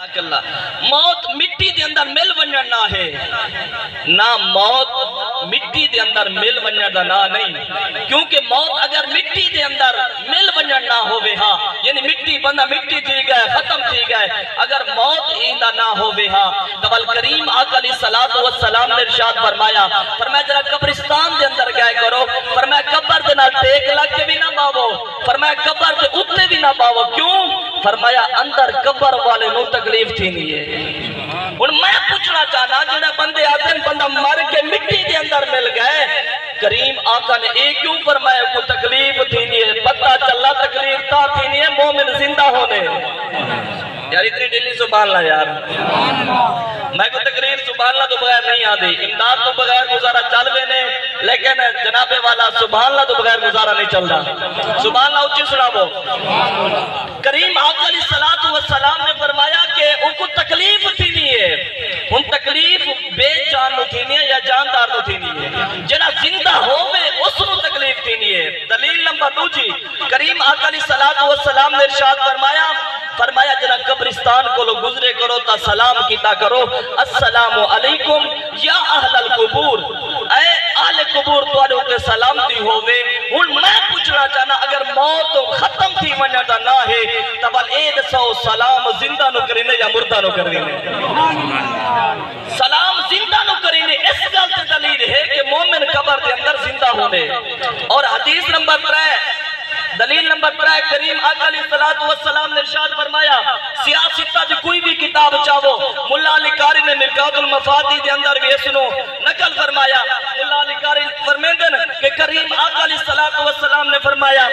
موت مٹی دے اندر مل ونجن نہ ہے نہ موت مٹی دے اندر مل ونجن دا نہ نہیں کیونکہ موت اگر مٹی دے اندر مل ونجن نہ ہوئے ہاں یعنی مٹی بندہ مٹی تھی گئے ختم تھی گئے اگر موت ایندہ نہ ہوئے ہاں تو الکریم آقا علیہ السلام نے ارشاد فرمایا جرا قبرستان دے اندر گئے کرو فرمایا قبر دے نال ٹیک لگ کے بھی نہ باو فرمایا قبر دے اتنے بھی نہ باو کیوں فرمایا اندر قبر والے نو تکلیف تھی نہیں ہے اور میں پوچھنا چاہنا جنہیں بندے آتے ہیں بندہ مر کے مٹی دے اندر مل گئے کریم آقا نے ایک کیوں فرمایا کو تکلیف تھی نہیں ہے پتہ چلا تکلیف تا تھی نہیں ہے مومن زندہ ہونے یار اتنی ڈیلی سبحان اللہ یار میں کو تقریر سبحان اللہ تو بغیر نہیں آدھی امداد تو بغیر گزارا چل بھی نے لیکن جناب والا سبحان اللہ تو بغیر گزارا نہیں چل رہا سبحان اللہ اچھی سنا وہ کریم آقا علیہ السلام نے فرمایا کہ ان کو تکلیف تھی نہیں ہے ان تکلیف بے جان نو تھی نہیں ہے یا جاندار نو تھی نہیں ہے جنہ زندہ ہوئے اس نو تکلیف تھی نہیں ہے دلیل نمبر 2 جی کریم آقا علیہ السلام نے ارشاد فرمایا جنہ قبرستان کو لو گزرے کرو تا سلام کیتا کرو السلام علیکم یا اہل القبور اے اہل قبور توڑے ہوتے سلامتی ہوئے ہن میں پوچھنا چاہنا اگر موت ختم تھی ونجا دا نہ ہے تب اید سو سلام زندہ نو کرینے یا مردہ نو کرینے سلام زندہ نو کرینے اس گل سے دلیل ہے کہ مومن قبر دے اندر زندہ ہونے اور حدیث نمبر 3 دلیل نمبر 3 کریم آقا علیہ السلام نے ارشاد فرمایا سیاستہ دی کوئی بھی کتاب چاہو ملا علی قاری نے مرقات المفادی دے اندر بھی اسنو نقل فرمایا ملا علی قاری فرمیندن کہ کریم آقا علیہ السلام نے فرمایا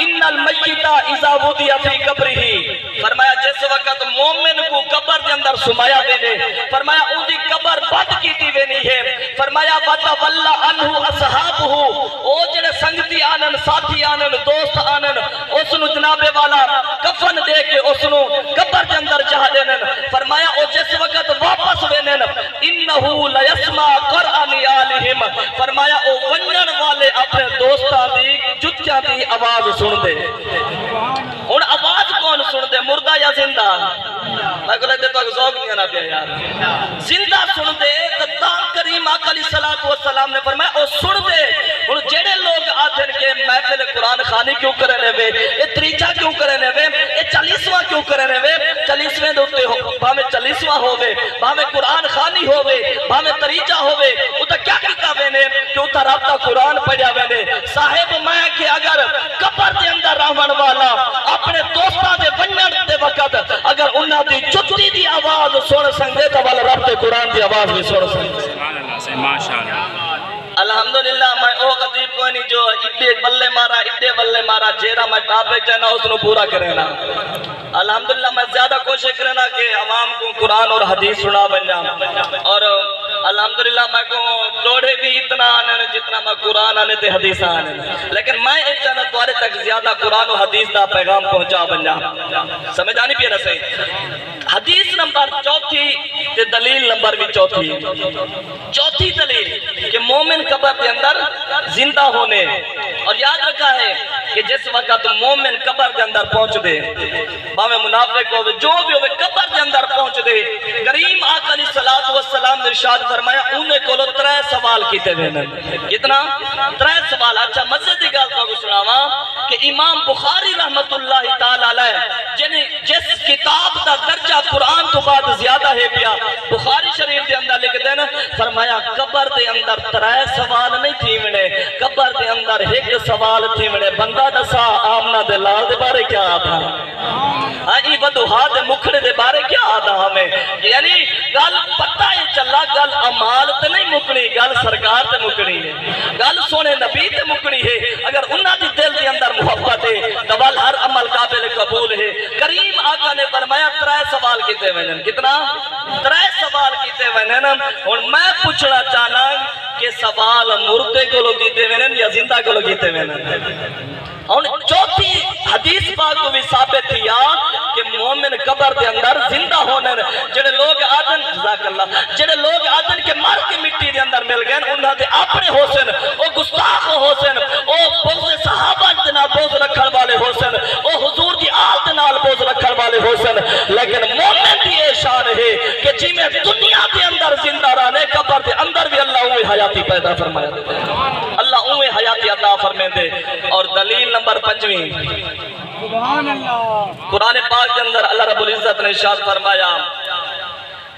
ان المیتہ اذا وضع فی قبرہی فرمایا جس وقت مومن کو قبر دے اندر سمایا دینے فرمایا ان دی قبر بند کیتی وینی ہے فرمایا وَتَوَلَّ عَنْهُ أَصْحَابُهُ او جڑے سنگتی آنن ساتھی آنن دوست آنن اسنو جناب والا کفن دے کے اسنو قبر دے اندر جہا دینن فرمایا او جس وقت واپس وینن انہو لیسمع قرآن آلہم فرمایا او ونجن والے اپنے دوستان دی جتیاں دی آواز سن دے اور آواز کون سن دے مردہ یا زندہ میں کہہ لیتے تو اگر ذوق نہیں آنا پیا یار زندہ سن دے تا کریم آقا علیہ السلام نے فرمایا او سن دے اور جڑے لوگ آدھن کے محفل قرآن خانی کیوں کرنے وے یہ تریجہ کیوں کرنے وے یہ 40واں کیوں کرنے وے 40ویں دوتے ہو بھامے 40واں ہوئے بھامے قرآن خانی ہوئے بھامے تریجہ ہوئے اتا کیا کیتا وینے کہ اتا رابطہ قرآن پڑھیا وینے صاحب میں کہ اگر قبر دے اندر رہن والا اپنے دوستہ دے ونجن دے وقت اگر انہاں دی جتی دی آواز سن سنگے تو والا رب دے قرآن دی آواز بھی سن سنگے ماشاءاللہ الحمدللہ میں او قدیب کوئی نہیں جو اڈے بلے مارا جیرا میں ٹاپک جانا اس نے پورا کرنا الحمدللہ میں زیادہ کوشش کرنا کہ عوام کو قرآن اور حدیث سنا بن جاؤں اور الحمدللہ میں کو توڑے بھی اتنا آنے جتنا میں قرآن آنے تے حدیث آنے لیکن میں ایک جانا توارے تک زیادہ قرآن و حدیث دا پیغام پہنچا بن جاؤں سمجھ آنی پی رسے حدیث نمبر 4 تے دلیل نمبر بھی 4 دلیل کہ مومن قبر کے اندر زندہ ہونے اور یاد رکھا ہے کہ جس وقت مومن قبر کے اندر پہنچ دے باویں منافق ہوئے جو بھی ہوئے قبر کے اندر پہنچ دے کریم آقا علیہ السلام نے ارشاد فرمایا انہیں کو 3 سوال کیتے ہوئے کتنا 3 سوال اچھا مسجد کی گل کو سناواں کہ امام بخاری رحمت اللہ تعالی علیہ جس کتاب دا درجہ قرآن تو بعد زیادہ ہے پیا بخاری شریف دے اندر لکھ دینا فرمایا قبر دے اندر 3 سوال نہیں تھی منے قبر دے اندر ایک سوال تھی منے بندہ دسا آمنہ دے لال دے بارے کیا آتا آئی بدوہا دے مکھڑے دے بارے کیا آتا ہمیں یعنی گل پتہ ہی چلا گل امال تے نہیں مکڑی گل سرکار تے مکڑی ہے گل سونے نبی تے مکڑی ہے اگر انہاں دی دل دے اندر محبت ہے تو ہر عمل قابل قبول ہے کریم آقا نے فرمایا 3 سوال کیتے وینن کتنا 3 سوال کیتے وینن اور میں پوچھنا چاہنا کہ سوال مردے کو لوگ کیتے وینن یا زندہ کو لوگ کیتے وینن اور 4 حدیث پاک کو بھی ثابت کیا کہ مومن قبر دے اندر زندہ ہونے جڑے لوگ آدن جزاک اللہ جڑے لوگ آدن کے مار کے مٹی دے اندر مل گئے انہاں دے اپنے حسن او گستاخ حسن او بغض صحابہ دے نال بغض رکھن والے حسن او حضور دی آل دے نال بغض رکھن والے سن لیکن مومن دی یہ شان ہے کہ جی میں دنیا دے اندر زندہ رہنے قبر دے اندر بھی اللہ اوہ حیاتی پیدا فرمایا دے اللہ اوہ حیاتی عطا فرمائے دے اور دلیل نمبر 5 قرآن پاک کے اندر اللہ رب العزت نے ارشاد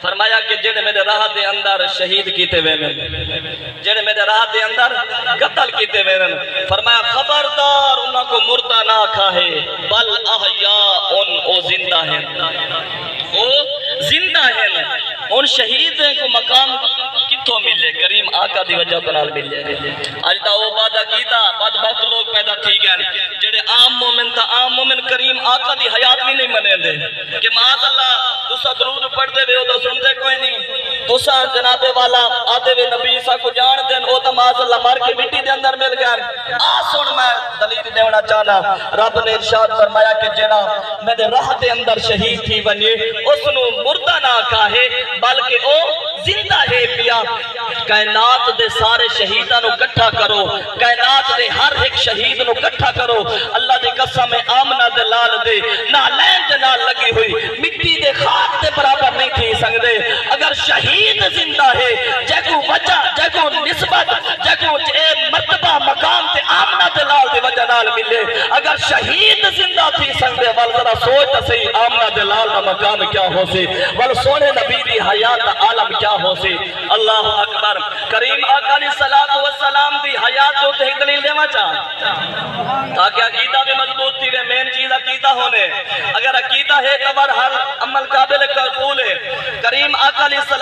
فرمایا کہ جڑے میرے راہ دے اندر شہید کیتے وینن جڑے میرے راہ دے اندر قتل کیتے وینن فرمایا خبردار انہاں کو مردہ نہ کھاہے بل احیاء او زندہ ہیں وہ زندہ ہیں ان شہید کو مقام کتھوں ملے کریم آقا دی وجہ تو نال ملے اج تا وہ وعدہ کیتا بدبخت لوگ پیدا تھی گئے جڑے عام مومن تھا عام مومن کریم آقا دی حیات بھی نہیں منے دے کہ معاذ اللہ تسا درود پڑھتے ہوئے تو سنتے کوئی نہیں تسا جناب والا آدھے وے نبی سا کو جان دین او تو معاذ اللہ مار کے مٹی دے اندر مل گئے سن میں دلیل دیونا چاہنا رب نے ارشاد فرمایا کہ جڑا میرے راہ دے اندر شہید تھی ونجے اس نو مردہ نہ کہے بلکہ او زندہ ہے پیا کائنات دے سارے شہیداں نو اکٹھا کرو کائنات دے ہر ایک شہید نو اکٹھا کرو اللہ دی قسم آمنہ دے لال دے نالین دے نال لگی ہوئی مٹی دے خاک دے برابر نہیں تھی سکدے اگر شہید زندہ ہے جگو وجہ جگو نسبت جگو اے مرتبہ مقام تے آمنہ دے لال دے وجہ نال ملے اگر شہید زندہ تھی سکدے ول ذرا سوچ تے صحیح آمنہ دے لال دا مقام کیا ہو سی ول سونے نبی دی حیات دا عالم کیا ہو سی اللہ اکبر کریم آقا علیہ الصلوۃ والسلام دی حیات تو ایک دلیل دینا چاہ تاکہ عقیدہ بھی مضبوط تھی مین چیز عقیدہ ہونے اگر عقیدہ ہے تو ہر عمل قابل قبول ہے کریم آقا علیہ السلام